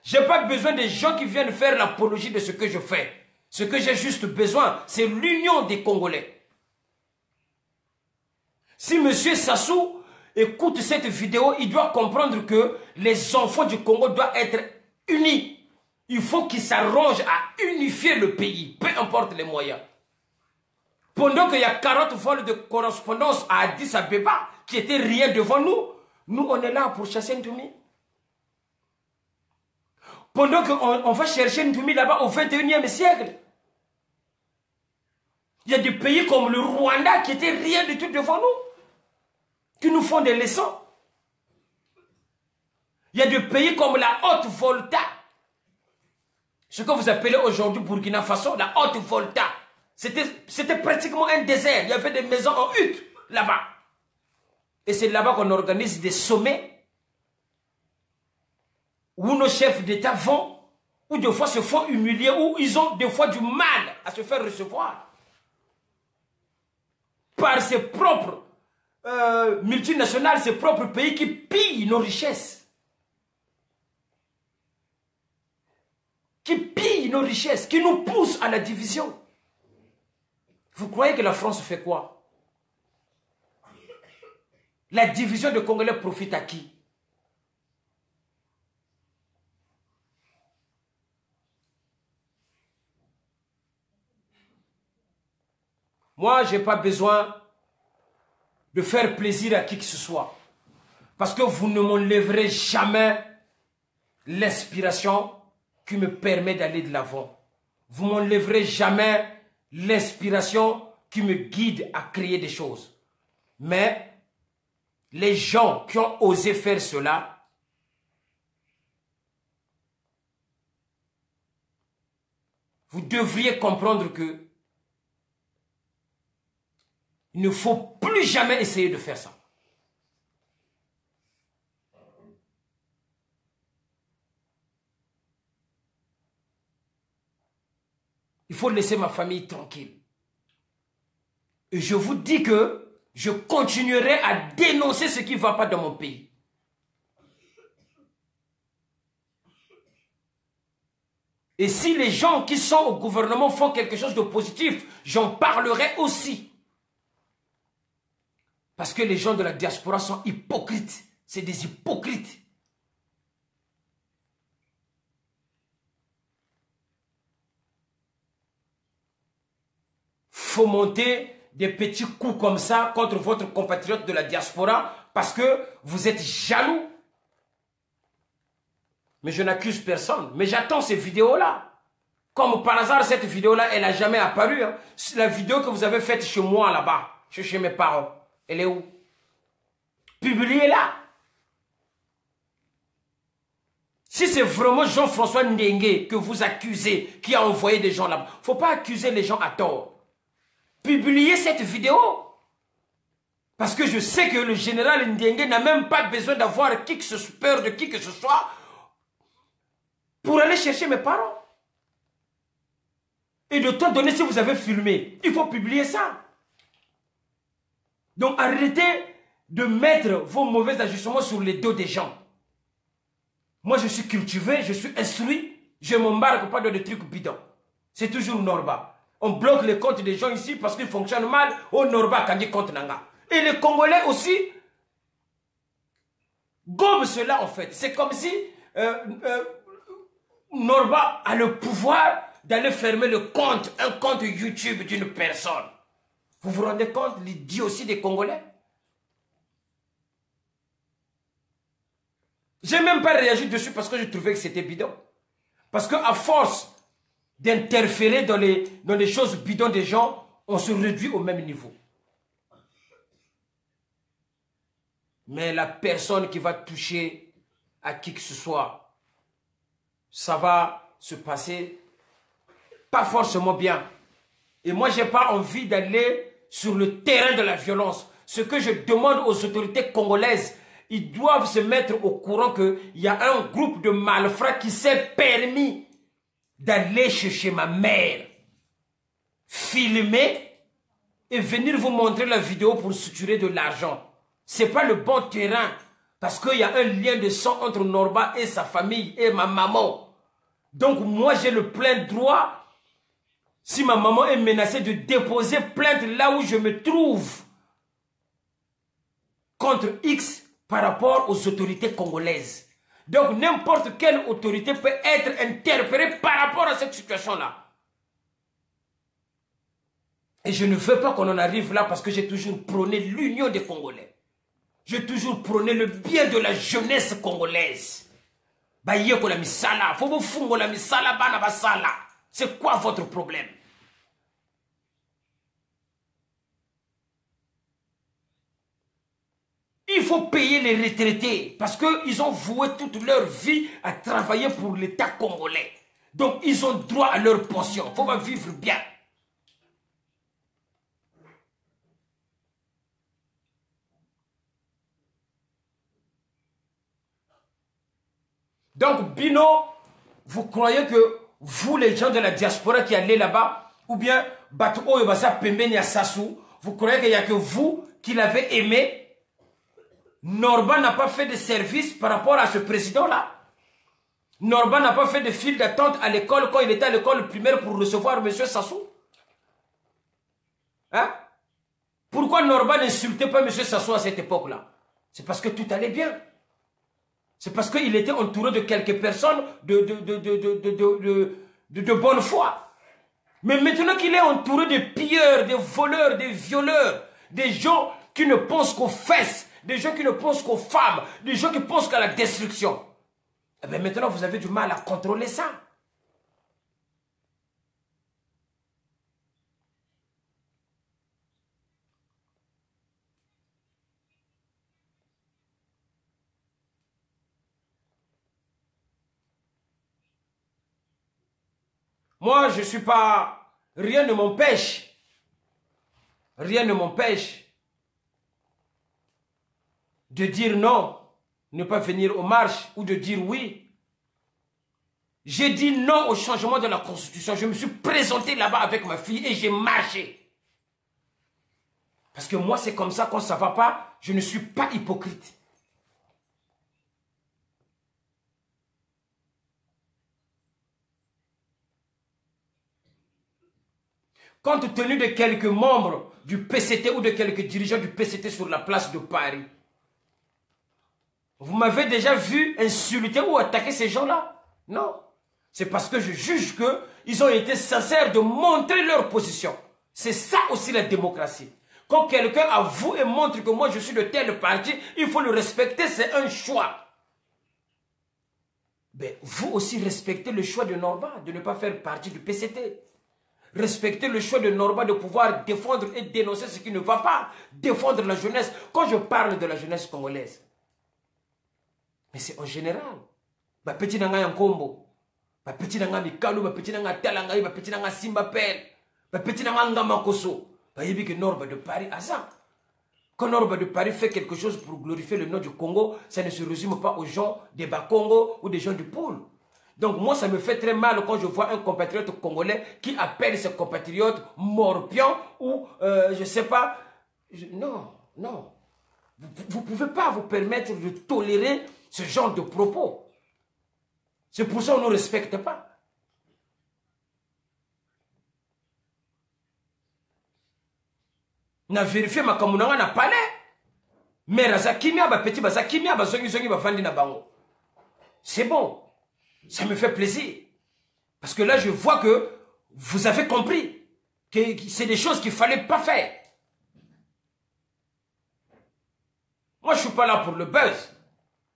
Je n'ai pas besoin de gens qui viennent faire l'apologie de ce que je fais. Ce que j'ai juste besoin, c'est l'union des Congolais. Si M. Sassou écoute cette vidéo, il doit comprendre que les enfants du Congo doivent être unis. Il faut qu'ils s'arrangent à unifier le pays, peu importe les moyens. Pendant qu'il y a 40 vols de correspondance à Addis Abeba, qui étaient rien devant nous, nous on est là pour chasser Ntoumi. Pendant qu'on va chercher Ntoumi là-bas au 21e siècle, il y a des pays comme le Rwanda qui étaient rien du tout devant nous, qui nous font des leçons. Il y a des pays comme la Haute-Volta, ce que vous appelez aujourd'hui Burkina Faso, la Haute-Volta. C'était pratiquement un désert. Il y avait des maisons en hutte là-bas. Et c'est là-bas qu'on organise des sommets où nos chefs d'État vont, où des fois se font humilier, où ils ont des fois du mal à se faire recevoir par ses propres multinationales, ses propres pays qui pillent nos richesses. Qui pillent nos richesses, qui nous poussent à la division. Vous croyez que la France fait quoi? La division de Congolais profite à qui? Moi, je n'ai pas besoin de faire plaisir à qui que ce soit. Parce que vous ne m'enlèverez jamais l'inspiration qui me permet d'aller de l'avant. Vous ne m'enlèverez jamais l'inspiration qui me guide à créer des choses. Mais les gens qui ont osé faire cela, vous devriez comprendre que il ne faut plus jamais essayer de faire ça. Il faut laisser ma famille tranquille. Et je vous dis que je continuerai à dénoncer ce qui ne va pas dans mon pays. Et si les gens qui sont au gouvernement font quelque chose de positif, j'en parlerai aussi. Parce que les gens de la diaspora sont hypocrites. C'est des hypocrites. Fomenter des petits coups comme ça contre votre compatriote de la diaspora parce que vous êtes jaloux. Mais je n'accuse personne. Mais j'attends ces vidéos-là. Comme par hasard, cette vidéo-là, elle n'a jamais apparu. Hein. C'est la vidéo que vous avez faite chez moi là-bas, chez mes parents. Elle est où? Publiez-la. Si c'est vraiment Jean-François Ndengue que vous accusez, qui a envoyé des gens là-bas, il ne faut pas accuser les gens à tort. Publiez cette vidéo. Parce que je sais que le général Ndengue n'a même pas besoin d'avoir peur de qui que ce soit pour aller chercher mes parents. Et de temps donné, si vous avez filmé, il faut publier ça. Donc arrêtez de mettre vos mauvais ajustements sur les dos des gens. Moi, je suis cultivé, je suis instruit, je ne m'embarque pas dans des trucs bidons. C'est toujours Norba. On bloque les comptes des gens ici parce qu'ils fonctionnent mal. Oh, Norba, quand il compte Nanga. Et les Congolais aussi gobent cela, en fait. C'est comme si Norba a le pouvoir d'aller fermer le compte, un compte YouTube d'une personne. Vous vous rendez compte l'idiotie des Congolais? J'ai même pas réagi dessus parce que je trouvais que c'était bidon. Parce qu'à force d'interférer dans les choses bidons des gens, on se réduit au même niveau. Mais la personne qui va toucher à qui que ce soit, ça va se passer pas forcément bien. Et moi, je n'ai pas envie d'aller sur le terrain de la violence. Ce que je demande aux autorités congolaises, ils doivent se mettre au courant qu'il y a un groupe de malfrats qui s'est permis d'aller chercher ma mère, filmer et venir vous montrer la vidéo pour suturer de l'argent. Ce n'est pas le bon terrain parce qu'il y a un lien de sang entre Norba et sa famille et ma maman. Donc moi j'ai le plein droit, si ma maman est menacée, de déposer plainte là où je me trouve contre X par rapport aux autorités congolaises. Donc n'importe quelle autorité peut être interpellée par rapport à cette situation-là. Et je ne veux pas qu'on en arrive là parce que j'ai toujours prôné l'union des Congolais. J'ai toujours prôné le bien de la jeunesse congolaise. C'est quoi votre problème? Il faut payer les retraités parce qu'ils ont voué toute leur vie à travailler pour l'État congolais. Donc, ils ont droit à leur pension. Il faut pas vivre bien. Donc, Bino, vous croyez que vous, les gens de la diaspora qui allez là-bas, ou bien Bato Yobasa Pembeni à Sassou, vous croyez qu'il n'y a que vous qui l'avez aimé? Norba n'a pas fait de service par rapport à ce président-là. Norba n'a pas fait de file d'attente à l'école quand il était à l'école primaire pour recevoir M. Sassou. Hein? Pourquoi Norba n'insultait pas M. Sassou à cette époque-là? C'est parce que tout allait bien. C'est parce qu'il était entouré de quelques personnes de bonne foi. Mais maintenant qu'il est entouré de pilleurs, de voleurs, de violeurs, des gens qui ne pensent qu'aux fesses, des gens qui ne pensent qu'aux femmes, des gens qui pensent qu'à la destruction. Eh bien maintenant, vous avez du mal à contrôler ça. Moi, je ne suis pas... Rien ne m'empêche. Rien ne m'empêche de dire non, ne pas venir aux marches, ou de dire oui. J'ai dit non au changement de la Constitution. Je me suis présenté là-bas avec ma fille et j'ai marché. Parce que moi, c'est comme ça, quand ça ne va pas, je ne suis pas hypocrite. Compte tenu de quelques membres du PCT ou de quelques dirigeants du PCT sur la place de Paris, vous m'avez déjà vu insulter ou attaquer ces gens-là? Non. C'est parce que je juge qu'ils ont été sincères de montrer leur position. C'est ça aussi la démocratie. Quand quelqu'un avoue et montre que moi je suis de tel parti, il faut le respecter, c'est un choix. Mais vous aussi respectez le choix de Norba de ne pas faire partie du PCT. Respectez le choix de Norba de pouvoir défendre et dénoncer ce qui ne va pas. Défendre la jeunesse. Quand je parle de la jeunesse congolaise, mais c'est en général. Ma petit nanga yankombo, ma petit nanga mikalo, ma petit nanga talanga, ma petit nanga simba pel, ma petit nanga ngamakoso. Bah yebi que Norba de Paris a ça. Quand Norba de Paris fait quelque chose pour glorifier le nom du Congo, ça ne se résume pas aux gens des Bas-Congo ou des gens du Pôle. Donc moi, ça me fait très mal quand je vois un compatriote congolais qui appelle ses compatriotes morpions ou, je ne sais pas. Non, non. Vous ne pouvez pas vous permettre de tolérer ce genre de propos. C'est pour ça qu'on ne nous respecte pas. On a vérifié ma kamunanga na palais. Mais razakimia ba petit bazakimia ba zongi zongi ba vandi na bango. C'est bon. Ça me fait plaisir. Parce que là, je vois que vous avez compris que c'est des choses qu'il ne fallait pas faire. Moi, je ne suis pas là pour le buzz.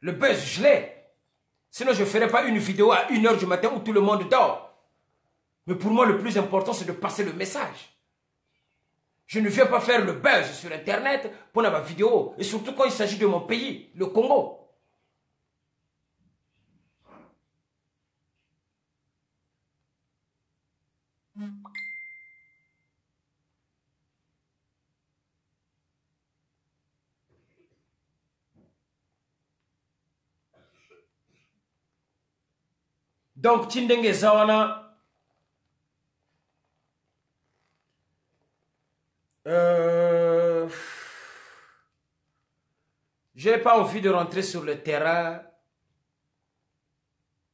Le buzz, je l'ai. Sinon, je ne ferai pas une vidéo à 1 h du matin où tout le monde dort. Mais pour moi, le plus important, c'est de passer le message. Je ne viens pas faire le buzz sur Internet pour ma vidéo. Et surtout quand il s'agit de mon pays, le Congo. Donc, Tindenge Zawana, je n'ai pas envie de rentrer sur le terrain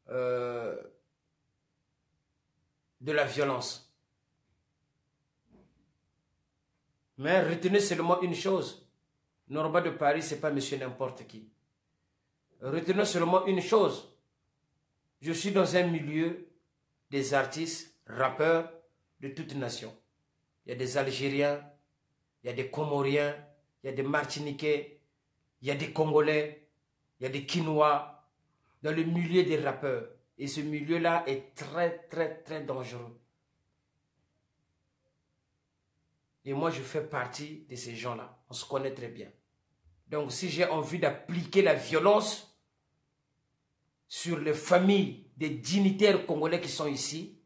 de la violence. Mais retenez seulement une chose. Norba de Paris, ce n'est pas monsieur n'importe qui. Retenez seulement une chose. Je suis dans un milieu des artistes, rappeurs de toute nation. Il y a des Algériens, il y a des Comoriens, il y a des Martiniquais, il y a des Congolais, il y a des Quinois, dans le milieu des rappeurs. Et ce milieu-là est très, très, très dangereux. Et moi, je fais partie de ces gens-là. On se connaît très bien. Donc, si j'ai envie d'appliquer la violence sur les familles des dignitaires congolais qui sont ici,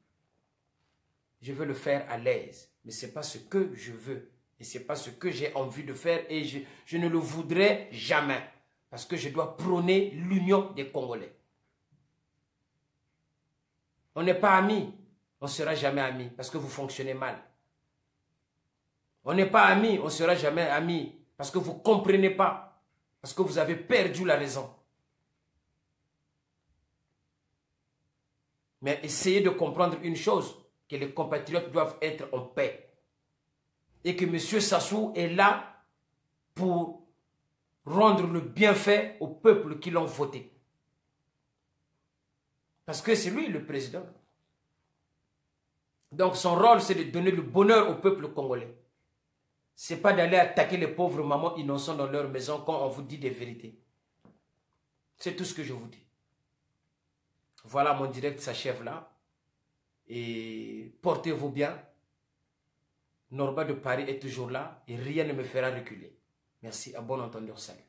je veux le faire à l'aise. Mais ce n'est pas ce que je veux. Et ce n'est pas ce que j'ai envie de faire. Et je ne le voudrais jamais. Parce que je dois prôner l'union des Congolais. On n'est pas amis. On ne sera jamais amis. Parce que vous fonctionnez mal. On n'est pas amis. On ne sera jamais amis. Parce que vous ne comprenez pas. Parce que vous avez perdu la raison. Mais essayez de comprendre une chose. Que les compatriotes doivent être en paix. Et que M. Sassou est là pour rendre le bienfait au peuple qui l'ont voté. Parce que c'est lui le président. Donc son rôle, c'est de donner le bonheur au peuple congolais. Ce n'est pas d'aller attaquer les pauvres mamans innocents dans leur maison quand on vous dit des vérités. C'est tout ce que je vous dis. Voilà, mon direct s'achève là. Et portez-vous bien. Norba de Paris est toujours là et rien ne me fera reculer. Merci, à bon entendeur, salut.